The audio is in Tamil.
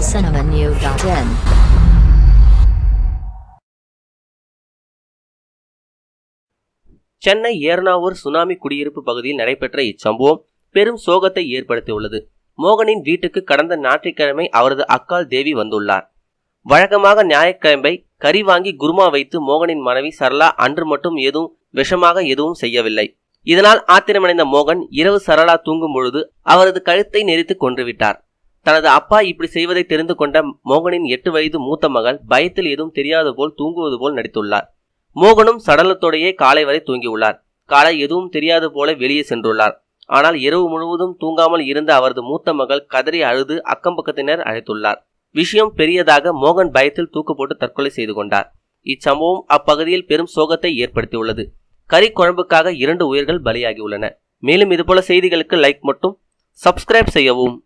cinemanew.in. சென்னை ஏர்னாவூர் சுனாமி குடியிருப்பு பகுதியில் நடைபெற்ற இச்சம்பவம் பெரும் சோகத்தை ஏற்படுத்தியுள்ளது. மோகனின் வீட்டுக்கு கடந்த ஞாயிற்றுக்கிழமை அவரது அக்காள் தேவி வந்துள்ளார். வழக்கமாக ஞாயிற்றுக்கிழமை கறி வாங்கி குருமா வைத்து மோகனின் மனைவி சரளா அன்று மட்டும் விஷமாக எதுவும் செய்யவில்லை. இதனால் ஆத்திரமடைந்த மோகன் இரவு சரளா தூங்கும் பொழுது அவரது கழுத்தை நெரித்து கொன்றுவிட்டார். தனது அப்பா இப்படி செய்வதை தெரிந்து கொண்ட மோகனின் 8 வயது மூத்த மகள் பயத்தில் எதுவும் தெரியாது போல் தூங்குவது போல் நடித்துள்ளார். மோகனும் சடலத்தோடையே காலை வரை தூங்கியுள்ளார். காலை எதுவும் தெரியாது போல வெளியே சென்றுள்ளார். ஆனால் இரவு முழுவதும் தூங்காமல் இருந்த அவரது மூத்த மகள் கதறி அழுது அக்கம்பக்கத்தினர் அழைத்துள்ளார். விஷயம் பெரியதாக மோகன் பயத்தில் தூக்கு போட்டு தற்கொலை செய்து கொண்டார். இச்சம்பவம் அப்பகுதியில் பெரும் சோகத்தை ஏற்படுத்தியுள்ளது. கறி குழம்புக்காக 2 உயிர்கள் பலியாகியுள்ளன. மேலும் இதுபோல செய்திகளுக்கு லைக் மட்டும் சப்ஸ்கிரைப் செய்யவும்.